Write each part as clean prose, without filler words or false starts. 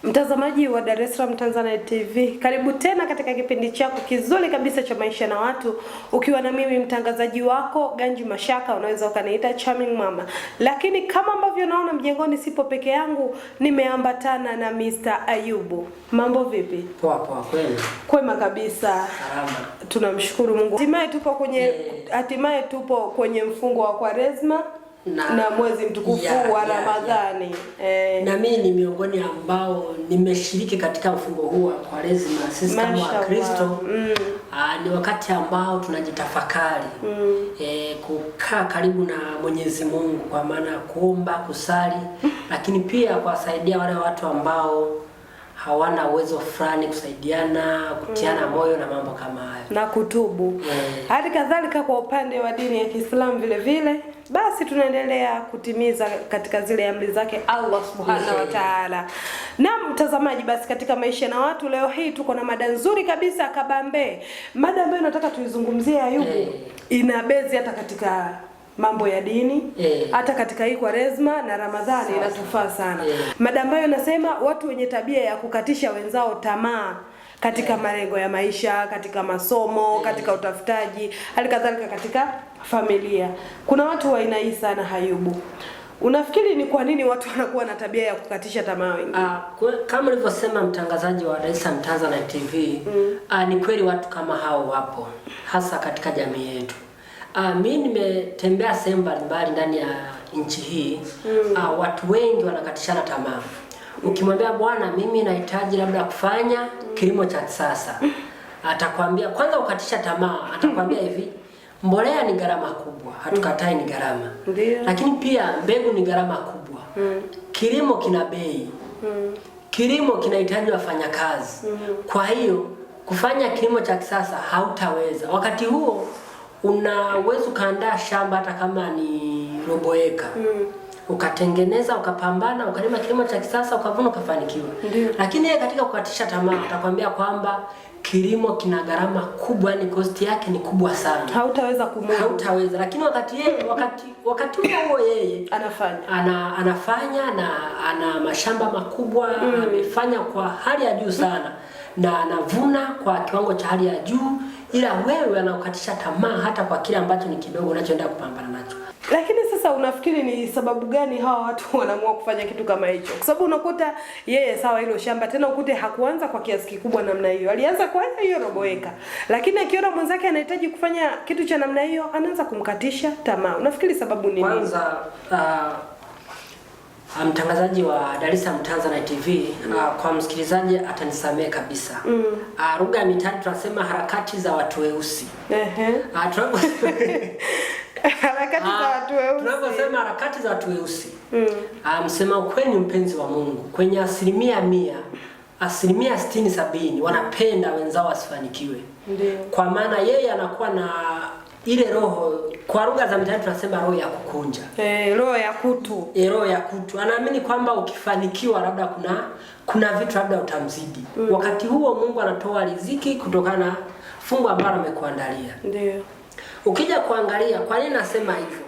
Mtazamaji wa Dar es Salaam Tanzania TV, karibu tena katika kipindi chako kizuri kabisa cha maisha na watu, ukiwa na mimi mtangazaji wako Ganji Mashaka, unaweza ukaniita Charming Mama. Lakini kama ambavyo naona mjengoni sipo peke yangu, nimeambatana na Mr. Ayubu. Mambo vipi? Poa kweli. Kwema kabisa. Salama. Tunamshukuru Mungu. Hatimaye tupo kwenye mfungo wa Kwaresma na mwezi mtukufu wa Ramadhani. Na mimi ni miongoni ambao nimeshiriki katika mfungo huu wa Kwaresma. Sisi kama Wakristo ni wakati ambao tunajitafakari, kukaa karibu na Mwenyezi Mungu, kwa maana kuomba, kusali, lakini pia kuwasaidia wale watu ambao hawana uwezo fulani, kusaidiana, kutiana moyo na mambo kama hayo, na kutubu. Hadi kadhalika kwa upande wa dini ya Kiislamu vile vile, basi tunaendelea kutimiza katika zile amri zake Allah Subhanahu wa Ta'ala. Na mtazamaji, basi katika maisha na watu, leo hii tuko na mada nzuri kabisa kabambe. Mada ambayo nataka tuizungumzie Ayubu, ina bezi hata katika mambo ya dini, hata katika hii Kwaresma na Ramadhani inatufaa sana. Mada ambayo nasema watu wenye tabia ya kukatisha wenzao tamaa katika malengo ya maisha, katika masomo, katika utafutaji, hali kadhalika katika familia. Kuna watu wa aina hii sana Ayubu. Unafikiri ni kwa nini watu wanakuwa na tabia ya kukatisha tamaa wengine? Kama nilivyosema mtangazaji wa Dar es Salaam Tanzania TV, ni kweli watu kama hao wapo, hasa katika jamii yetu. Mimi nimetembea sehemu mbalimbali ndani ya nchi hii. Watu wengi wanakatishana tamaa. Ukimwambia bwana, mimi nahitaji labda kufanya kilimo cha kisasa, atakwambia kwanza ukatisha tamaa, atakwambia hivi, mbolea ni gharama kubwa, hatukatai ni gharama. Lakini pia mbegu ni gharama kubwa. Kilimo kina bei. Kilimo kinahitaji wafanyakazi. Kwa hiyo kufanya kilimo cha kisasa hautaweza. Wakati huo unaweza ukaandaa shamba hata kama ni robo eka. Ukatengeneza, ukapambana, ukalima kilimo cha kisasa, ukavuna, ukafanikiwa. Lakini yeye katika kukatisha tamaa atakwambia kwamba kilimo kina gharama kubwa, ni cost yake ni kubwa sana, hautaweza kumudu. Hautaweza. Lakini wakati huo yeye anafanya na ana mashamba makubwa, amefanya kwa hali ya juu sana, na anavuna kwa kiwango cha hali ya juu, ila wewe anakukatisha tamaa hata kwa kile ambacho ni kidogo unachoenda kupambana nacho. Lakini sasa unafikiri ni sababu gani hawa watu wanaamua kufanya kitu kama hicho? Kwa sababu unakuta yeye sawa hilo shamba, tena ukute hakuanza kwa kiasi kikubwa namna hiyo. Alianza kwa hiyo robo eka. Lakini akiona mwenzake anahitaji kufanya kitu cha namna hiyo, anaanza kumkatisha tamaa. Unafikiri sababu nini? Kwanza mtangazaji wa Dar es Salaam Tanzania TV, kwa msikilizaji atanisamea kabisa. Lugha ya mitaani tunasema harakati za watu weusi. Harakati za watu weusi. Tunaposema harakati za watu weusi, msema ukweli mpenzi wa Mungu, kwenye 100%, 60-70 wanapenda wenzao wasifanikiwe. Kwa maana yeye anakuwa na ile roho, kwa lugha za mitaani tunasema roho ya kukunja. Roho ya kutu. Roho ya kutu. Anaamini kwamba ukifanikiwa labda kuna vitu labda utamzidi. Wakati huo Mungu anatoa riziki kutokana na fungu ambalo amekuandalia. Ndio. Ukija kuangalia kwa nini nasema hivyo?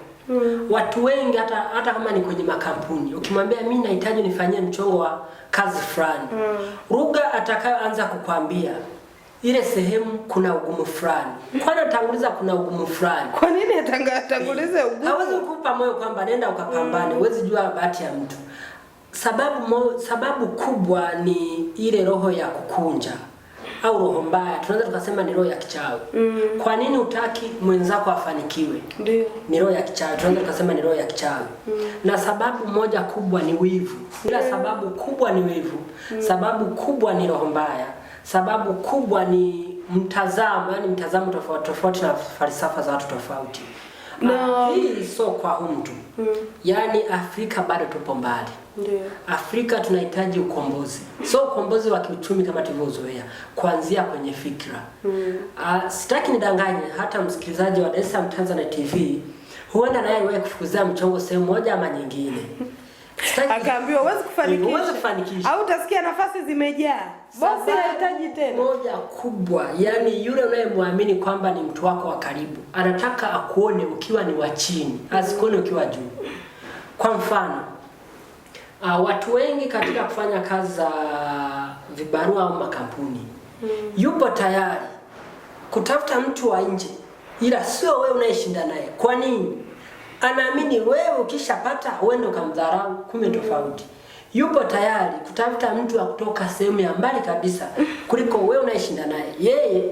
Watu wengi hata kama ni kwenye makampuni, ukimwambia mimi nahitaji nifanyie mchongo wa kazi fulani, lugha atakayoanza kukwambia ile sehemu kuna ugumu fulani. Kwani atanguliza kuna ugumu fulani. Kwa nini atanguliza ugumu? Hawezi kukupa moyo kwamba nenda ukapambane, huwezi jua bahati ya mtu. Sababu kubwa ni ile roho ya kukunja au roho mbaya. Tunaweza tukasema ni roho ya kichawi. Kwa nini utaki mwenzako afanikiwe? Ndio. Ni roho ya kichawi. Tunaweza tukasema ni roho ya kichawi. Na sababu moja kubwa ni wivu. Ila sababu kubwa ni wivu. Sababu kubwa ni roho mbaya. Sababu kubwa ni mtazamo, yani mtazamo tofauti na falsafa za watu tofauti. Hii sio kwa mtu. Yaani Afrika bado tupo mbali. Ndio. Afrika tunahitaji ukombozi. Sio ukombozi wa kiuchumi kama tulivyozoea, kuanzia kwenye fikra. Sitaki nidanganye hata msikilizaji wa Dar es Salaam Tanzania TV, huenda naye wewe kufukuzia mchongo sehemu moja ama nyingine. Akaambiwa huwezi kufanikisha. Au utasikia nafasi zimejaa. Bosi anahitaji tena. Moja kubwa, yani yule unayemwamini kwamba ni mtu wako wa karibu, anataka akuone ukiwa ni wa chini, asikuone ukiwa juu. Kwa mfano, Watu wengi katika kufanya kazi za vibarua au makampuni yupo tayari kutafuta mtu wa nje, ila sio wewe unayeshinda naye. Kwa nini? Anaamini wewe ukishapata uende ukamdharau, kumbe tofauti. Yupo tayari kutafuta mtu wa kutoka sehemu ya mbali kabisa kuliko wewe unayeshinda naye. Yeye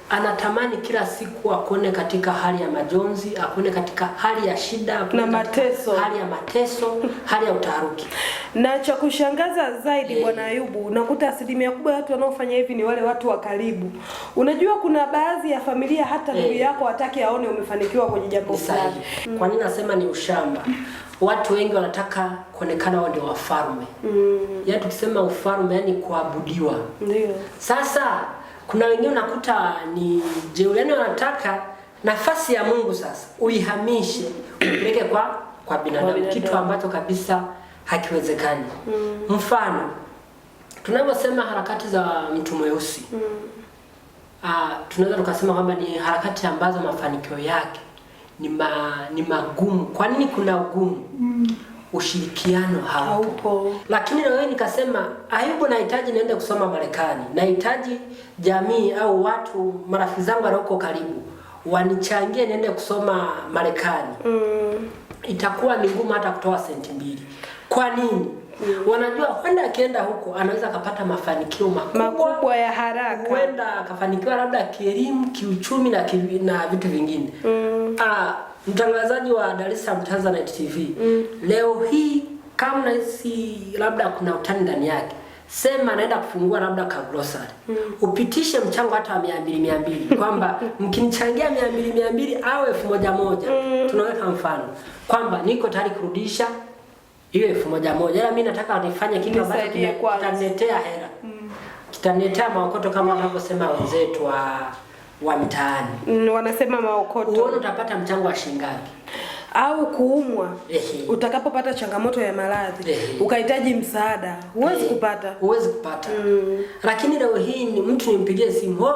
anatamani kila siku akuone katika hali ya majonzi, akuone katika hali ya shida na mateso, hali ya mateso, hali ya utaharuki. Na cha kushangaza zaidi Bwana Ayubu, unakuta asilimia kubwa ya watu wanaofanya hivi ni wale watu wa karibu. Unajua kuna baadhi ya familia hata ndugu yako hataki aone umefanikiwa kwenye jambo fulani. Kwa nini nasema ni ushamba? Watu wengi wanataka kuonekana wao ndio wafalme. Yaani tukisema ufalme yani kuabudiwa. Ndio. Sasa kuna wengine unakuta ni jeuri, yani wanataka nafasi ya Mungu sasa uihamishe upeleke kwa binadamu, kitu ambacho kabisa hakiwezekani. Mfano, tunaposema harakati za mtu mweusi, tunaweza tukasema kwamba ni harakati ambazo mafanikio yake ni magumu. Kwa nini kuna ugumu? Ushirikiano haupo. Lakini na wewe nikasema Ayubu, nahitaji niende kusoma Marekani, nahitaji jamii au watu marafiki zangu walioko karibu wanichangie niende kusoma Marekani. Itakuwa ni ngumu hata kutoa senti 2. Kwa nini? Wanajua kwenda akienda huko anaweza akapata mafanikio makubwa ya haraka. Kwenda akafanikiwa labda kielimu, kiuchumi na vitu vingine. Mtangazaji wa Dar es Salaam Tanzanite TV, leo hii kama nahisi labda kuna utani ndani yake, sema naenda kufungua labda ka grocery. Upitishe mchango hata wa 200 kwamba mkinichangia 200 au 1000, tunaweka mfano kwamba niko tayari kurudisha hiyo 1000, ila mimi nataka nifanye kitu ambacho kitaniletea hela. Kitaniletea maokoto kama wanavyosema wenzetu wa mtaani. Wanasema maokoto. Uone utapata mchango wa shilingi ngapi? Au kuumwa, utakapopata changamoto ya maradhi, ukahitaji msaada, huwezi kupata. Lakini leo hii ni mtu nimpigie simu,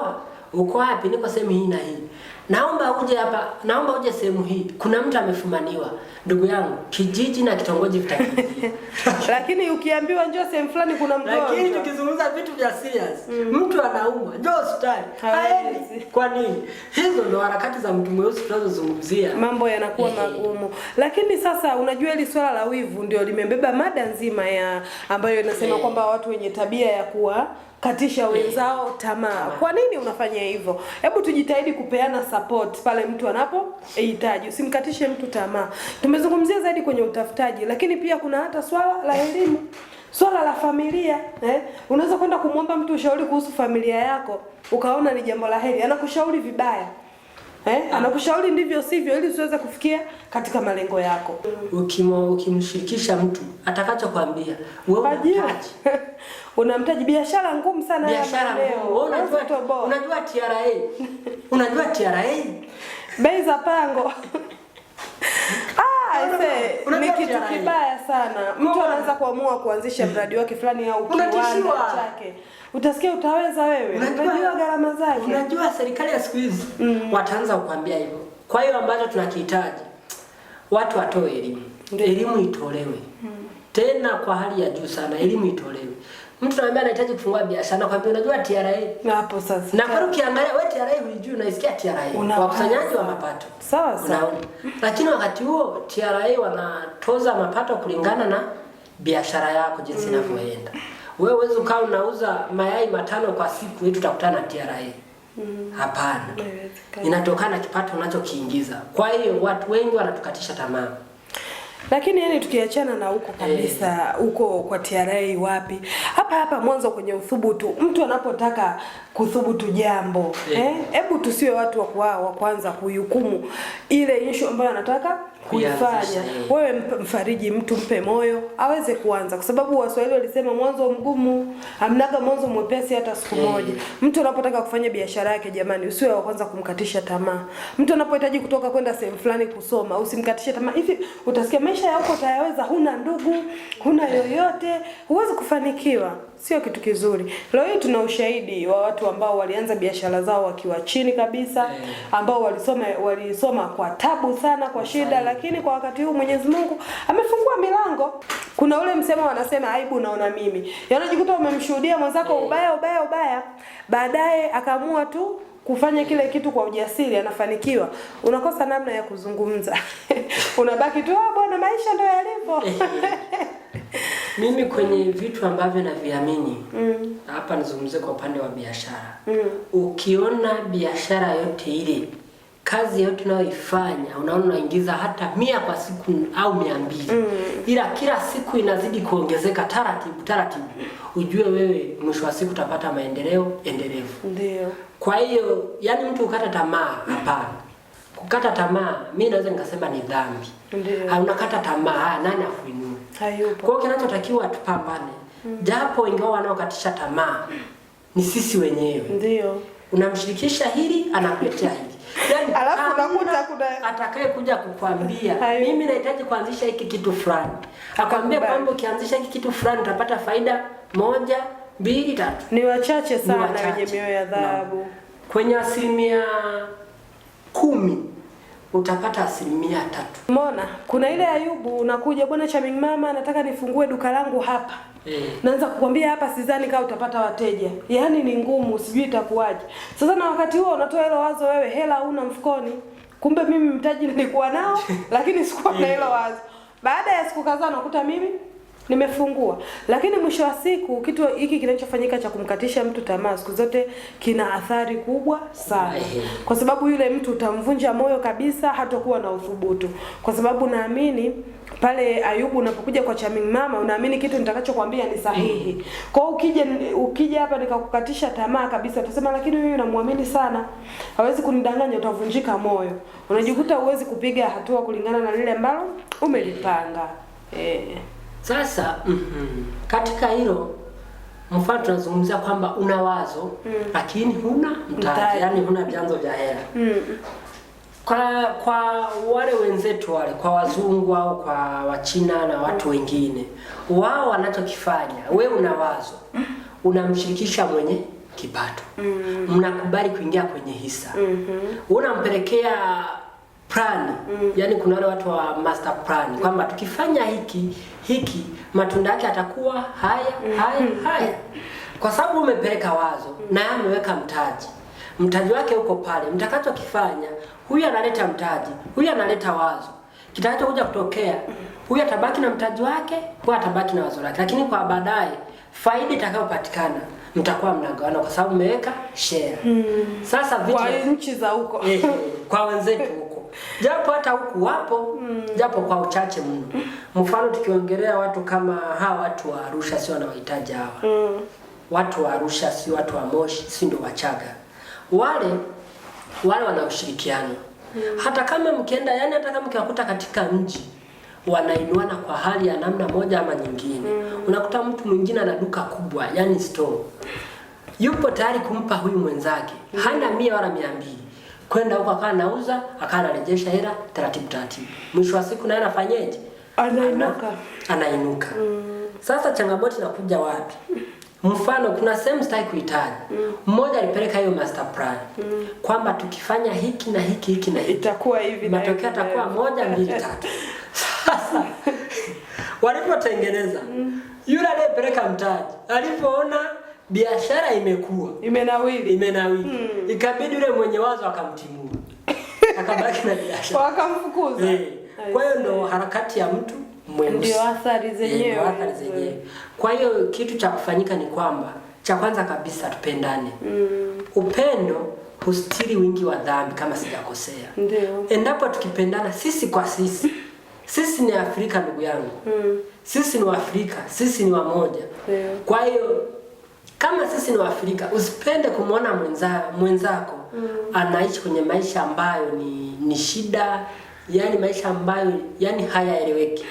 uko wapi? Niko sehemu hii na hii. Naomba uje hapa, naomba uje sehemu hii. Kuna mtu amefumaniwa. Ndugu yangu, kijiji na kitongoji vitakijia. Lakini ukiambiwa njoo sehemu fulani kuna mgonjwa. Lakini tukizungumza vitu vya serious, mtu anaumwa, njoo hospitali. Haendi. Kwa nini? Hizo ndo harakati za mtu mweusi tunazozungumzia. Mambo yanakuwa magumu. Lakini sasa unajua hili swala la wivu ndio limebeba mada nzima ya ambayo inasema kwamba watu wenye tabia ya kuwa katisha wenzao tamaa. Kwa nini unafanya hivyo? Hebu tujitahidi kupeana support pale mtu anapohitaji. Usimkatishe mtu tamaa. Tumezungumzia zaidi kwenye utafutaji, lakini pia kuna hata swala la elimu, swala la familia. Unaweza kwenda kumwomba mtu ushauri kuhusu familia yako, ukaona ni jambo la heri, anakushauri vibaya. Anakushauri ndivyo sivyo ili usiweze kufikia katika malengo yako. Ukimshirikisha mtu atakachokwambia wewe unamtaji biashara ngumu sana, biashara ngumu. Unajua TRA? Unajua TRA? Bei za pango. Ni kitu kibaya sana. Mtu anaanza kuamua kuanzisha mradi wake fulani au kiwanda chake. Utasikia utaweza wewe? Unajua gharama zake. Unajua serikali ya siku hizi wataanza kukwambia hivyo. Kwa hiyo ambacho tunakihitaji watu watoe elimu. Elimu itolewe. Tena kwa hali ya juu sana, elimu itolewe. Mtu anambia anahitaji kufungua biashara, nakwambia unajua TRA? Hapo sasa. Na kwa ukiangalia wewe TRA hujui, unaisikia TRA. Wakusanyaji wa mapato. Sawa. Lakini wakati huo TRA wanatoza mapato kulingana na biashara yako jinsi inavyoenda. Wewe uweze ukawa unauza mayai 5 kwa siku, wewe tutakutana na TRA. Hapana. Inatokana na kipato unachokiingiza. Kwa hiyo watu wengi wanatukatisha tamaa. Lakini yani tukiachana na huko kabisa, huko kwa TRA wapi? Hapa mwanzo kwenye uthubutu, mtu anapotaka kuthubutu jambo, hebu tusiwe watu wa kwanza kuhukumu ile issue ambayo anataka kuifanya. Wewe mfariji mtu, mpe moyo aweze kuanza, kwa sababu Waswahili walisema mwanzo mgumu hamnaga mwanzo mwepesi hata siku moja. Mtu anapotaka kufanya biashara yake, jamani, usiwe wa kwanza kumkatisha tamaa. Mtu anapohitaji kutoka kwenda sehemu fulani kusoma, usimkatishe tamaa. Hivi utasikia maisha maisha ya huko utayaweza, huna ndugu, huna yoyote, huwezi kufanikiwa. Sio kitu kizuri. Leo hii tuna ushahidi wa watu ambao walianza biashara zao wakiwa chini kabisa, ambao walisoma kwa tabu sana, kwa shida, lakini kwa wakati huu Mwenyezi Mungu amefungua milango. Kuna ule msemo wanasema aibu naona mimi. Yaani unajikuta umemshuhudia mwenzako ubaya, baadaye akaamua tu kufanya kile kitu kwa ujasiri, anafanikiwa. Unakosa namna ya kuzungumza. Unabaki tu bwana, maisha ndio yalivyo. Mimi kwenye vitu ambavyo naviamini, hapa nizungumzie kwa upande wa biashara. Ukiona biashara yote ile, kazi yote unayoifanya, unaona unaingiza hata 100 kwa siku au 200. Ila kila siku inazidi kuongezeka taratibu, ujue wewe mwisho wa siku utapata maendeleo endelevu. Ndio. Kwa hiyo, yani mtu ukata tamaa, hapana. Kukata tamaa, mimi naweza nikasema ni dhambi. Ndio. Unakata tamaa, nani akuinua? Hayupo. Kwa hiyo kinachotakiwa tupambane. Japo ingawa wanaokatisha tamaa ni sisi wenyewe. Ndio. Unamshirikisha hili, anakuletea hili. Yaani alafu unakuta kuna atakaye kuja kukwambia mimi nahitaji kuanzisha hiki kitu fulani. Akwambia kwamba ukianzisha hiki kitu fulani utapata faida 1, 2, 3. Ni wachache sana wenye mioyo ya dhahabu. Kwenye 10% utapata 3%. Umeona? Kuna ile Ayubu, unakuja bwana Charming Mama, nataka nifungue duka langu hapa. Naanza kukwambia hapa sidhani kama utapata wateja. Yaani ni ngumu, sijui itakuwaje. Sasa na wakati huo unatoa hilo wazo wewe, hela huna mfukoni. Kumbe mimi mtaji nilikuwa nao, lakini sikuwa na hilo wazo. Baada ya siku kadhaa nakuta mimi nimefungua. Lakini mwisho wa siku kitu hiki kinachofanyika cha kumkatisha mtu tamaa siku zote kina athari kubwa sana. Kwa sababu yule mtu utamvunja moyo kabisa, hatakuwa na uthubutu. Kwa sababu naamini pale Ayubu unapokuja kwa Charming Mama unaamini kitu nitakachokuambia ni sahihi. Kwa hiyo ukija hapa nikakukatisha tamaa kabisa utasema lakini huyu namuamini sana. Hawezi kunidanganya, utavunjika moyo. Unajikuta huwezi kupiga hatua kulingana na lile ambalo umelipanga. Sasa katika hilo mfano tunazungumzia kwamba una wazo lakini huna mtaji, yani huna vyanzo vya hela. Kwa wale wenzetu wale, kwa wazungu au kwa Wachina na watu wengine, wao wanachokifanya, wewe una wazo, unamshirikisha mwenye kipato. Mnakubali kuingia kwenye hisa. Unampelekea plan, yani kuna wale watu wa master plan kwamba tukifanya hiki matunda yake atakuwa haya. Kwa sababu umepeleka wazo na ameweka mtaji wake uko pale. Mtakachokifanya, huyu analeta mtaji, huyu analeta wazo. Kitakachokuja kutokea, huyu atabaki na mtaji wake, huyu atabaki na wazo lake. Lakini kwa baadaye faida itakayopatikana mtakuwa mnagawana kwa sababu mmeweka share. Sasa vitu kwa nchi za huko kwa wenzetu huko. Japo hata huku wapo, japo kwa uchache mno. Mfano tukiongelea watu kama hawa watu wa Arusha, sio wanawahitaji hawa. Watu wa Arusha si watu wa Moshi, si ndio Wachaga. Wale wana ushirikiano. Hata kama mkienda, yani hata kama mkiwakuta katika mji, wanainuana kwa hali ya namna moja ama nyingine. Unakuta mtu mwingine ana duka kubwa, yani store. Yupo tayari kumpa huyu mwenzake. Hana 100 wala 200. Kwenda huko akawa anauza, akawa anarejesha hela taratibu. Mwisho wa siku naye anafanyaje? Anainuka. Sasa changamoto inakuja wapi? Mfano kuna sehemu sitaki kuitaja. Mmoja alipeleka hiyo master plan kwamba tukifanya hiki na hiki itakuwa hivi, matokeo yatakuwa 1, 2, 3. Sasa walipotengeneza, yule aliyepeleka mtaji alipoona biashara imenawili, ikabidi yule mwenye wazo akamtimua, akabaki na biashara, wakamfukuza. Kwa hiyo ndo harakati ya mtu mweusi, ndio athari zenyewe. Kwa hiyo kitu cha kufanyika ni kwamba cha kwanza kabisa tupendane. Upendo hustiri wingi wa dhambi kama sijakosea. Ndio. Endapo tukipendana sisi kwa sisi ni Afrika ndugu yangu. Sisi ni Waafrika, sisi ni wamoja. Kwa hiyo kama sisi ni Waafrika, usipende kumuona mwenzako anaishi kwenye maisha ambayo ni shida, yani maisha ambayo yani hayaeleweki.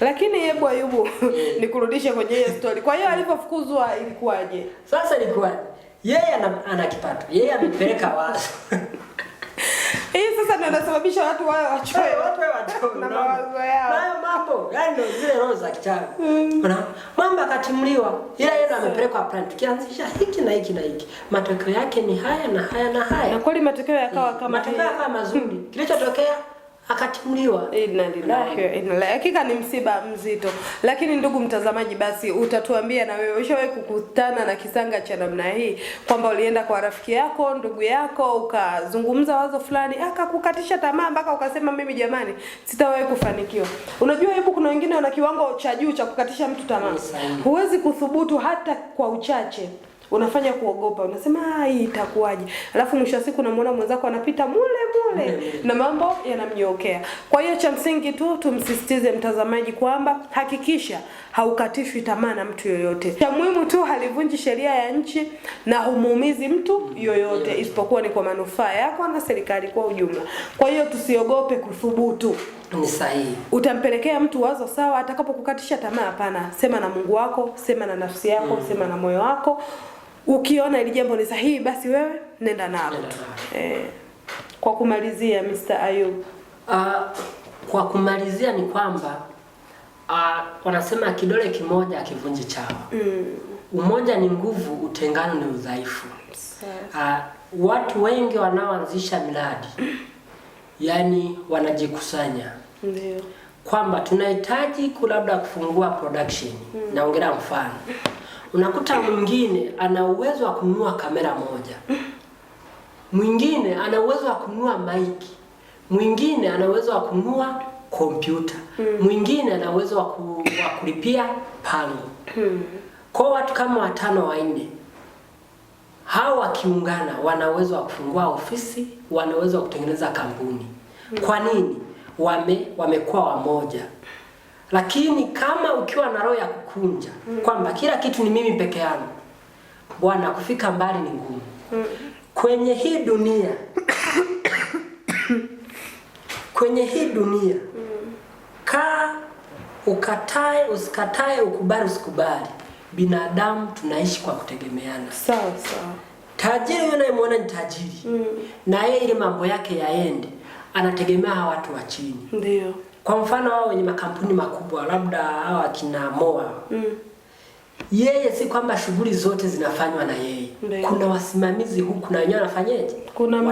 Lakini hebu Ayubu nikurudishe kwenye hiyo story. Kwa hiyo alipofukuzwa ilikuwaje? Sasa ilikuwaje? Yeye ana kipato. Yeye amepeleka wazo. Hii sasa ndio inasababisha watu wawe wachoyo. Watu wawe wachoyo na mawazo yao. Hayo mambo, yani ndio zile roho za kichawi. Mamba akatimuliwa, ila yeye amepelekwa plan. Tukianzisha hiki na hiki na hiki. Matokeo yake ni haya na haya na haya. Na kweli matokeo yakawa kama matokeo yakawa mazuri. Kilichotokea akatimuliwa. Inna lillahi wa inna ilaihi. Hakika ni msiba mzito. Lakini ndugu mtazamaji, basi utatuambia na wewe ushawahi kukutana na kisanga cha namna hii, kwamba ulienda kwa rafiki yako, ndugu yako, ukazungumza wazo fulani, akakukatisha tamaa mpaka ukasema mimi jamani sitawahi kufanikiwa. Unajua hebu kuna wengine wana kiwango cha juu cha kukatisha mtu tamaa. Huwezi kuthubutu hata kwa uchache. Unafanya kuogopa, unasema hii itakuwaje? Alafu mwisho wa siku unamuona mwenzako anapita mule na mambo yanamnyokea. Kwa hiyo cha msingi tu tumsisitize mtazamaji kwamba hakikisha haukatishwi tamaa na mtu yoyote. Cha muhimu tu halivunji sheria ya nchi na humuumizi mtu yoyote, isipokuwa ni kwa manufaa yako na serikali kwa ujumla. Kwa hiyo tusiogope kuthubutu. Ni sahihi. Utampelekea mtu wazo sawa, atakapokukatisha tamaa hapana. Sema na Mungu wako, sema na nafsi yako, sema na moyo wako. Ukiona ili jambo ni sahihi, basi wewe nenda nalo. Kwa kumalizia Mr. Ayub. Kwa kumalizia ni kwamba wanasema kidole kimoja hakivunji chawa. Umoja ni nguvu, utengano ni udhaifu. Watu wengi wanaoanzisha miradi yani wanajikusanya. Ndio. Kwamba tunahitaji labda kufungua production. Naongelea mfano. Unakuta mwingine ana uwezo wa kununua kamera moja. Mwingine ana uwezo wa kununua mic. Mwingine ana uwezo wa kununua kompyuta. Mwingine ana uwezo wa kulipia pango. Kwa watu kama 5 4 hao wakiungana wana uwezo wa kufungua ofisi, wana uwezo wa kutengeneza kampuni. Kwa nini? Wamekuwa wamoja. Lakini kama ukiwa na roho ya kukunja kwamba kila kitu ni mimi peke yangu, bwana kufika mbali ni ngumu. Kwenye hii dunia ukatae usikatae, ukubali usikubali, binadamu tunaishi kwa kutegemeana. Sawa. Tajiri yule unayemwona ni tajiri. Na yeye ile mambo yake yaende, anategemea watu wa chini. Ndio. Kwa mfano wao wenye makampuni makubwa, labda hawa kina Moa. Yeye si kwamba shughuli zote zinafanywa na yeye. Kuna wasimamizi huku na wenyewe wanafanyaje? Kuna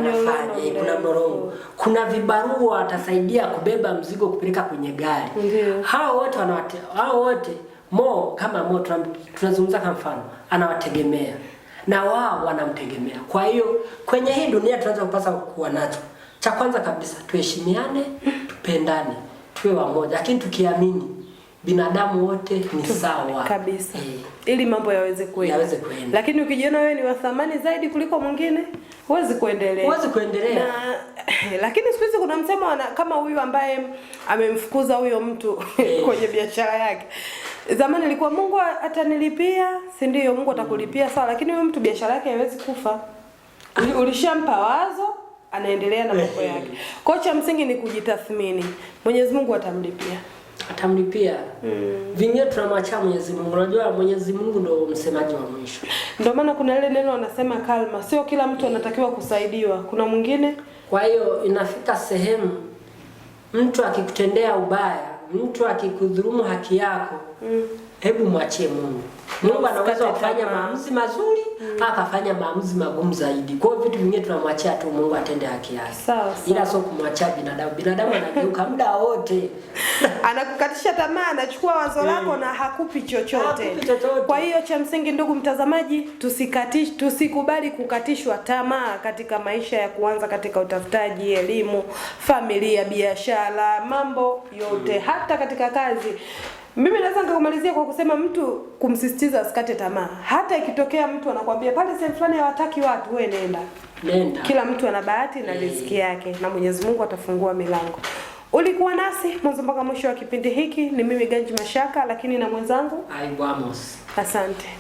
mlolongo. Kuna vibarua atasaidia kubeba mzigo kupeleka kwenye gari. Hao wote Mo tunazungumza kama mfano, anawategemea na wao wanamtegemea. Kwa hiyo kwenye hii dunia tunaweza kupasa kuwa nacho. Cha kwanza kabisa tuheshimiane, tupendane, tuwe wamoja. Lakini tukiamini binadamu wote ni sawa kabisa. Ili mambo yaweze kwenda. Lakini ukijiona wewe ni wa thamani zaidi kuliko mwingine, huwezi kuendelea. Lakini siku hizi kuna msemo kama huyu ambaye amemfukuza huyo mtu kwenye biashara yake. Zamani ilikuwa Mungu atanilipia, si ndio? Mungu atakulipia sawa, lakini huyo mtu biashara yake haiwezi kufa. Ulishampa wazo, anaendelea na mambo yake. Kwa cha msingi ni kujitathmini. Mwenyezi Mungu atamlipia. Vingine tunamwacha Mwenyezi Mungu. Unajua Mwenyezi Mungu ndo msemaji wa mwisho. Ndio maana kuna ile neno wanasema kalma, sio kila mtu anatakiwa kusaidiwa. Kuna mwingine. Kwa hiyo inafika sehemu mtu akikutendea ubaya, mtu akikudhulumu haki yako, hebu mwachie Mungu. Mungu anaweza kufanya maamuzi mazuri, akafanya maamuzi magumu zaidi. Kwa hiyo vitu vingine tunamwachia tu Mungu atende haki yake. Sawa. Ila sio kumwachia binadamu. Binadamu anageuka muda wote. Anakukatisha tamaa, anachukua wazo lako na hakupi chochote. Kwa hiyo cha msingi ndugu mtazamaji, tusikubali kukatishwa tamaa katika maisha ya kuanza katika utafutaji, elimu, familia, biashara, mambo yote, hata katika kazi. Mimi naweza nikakumalizia kwa kusema mtu kumsisitiza asikate tamaa. Hata ikitokea mtu anakuambia pale sehemu fulani hawataki watu, wewe nenda. Kila mtu ana bahati na riziki yake na Mwenyezi Mungu atafungua milango. Ulikuwa nasi mwanzo mpaka mwisho wa kipindi hiki. Ni mimi Ganji Mashaka, lakini na mwenzangu Ayub Amos. Asante.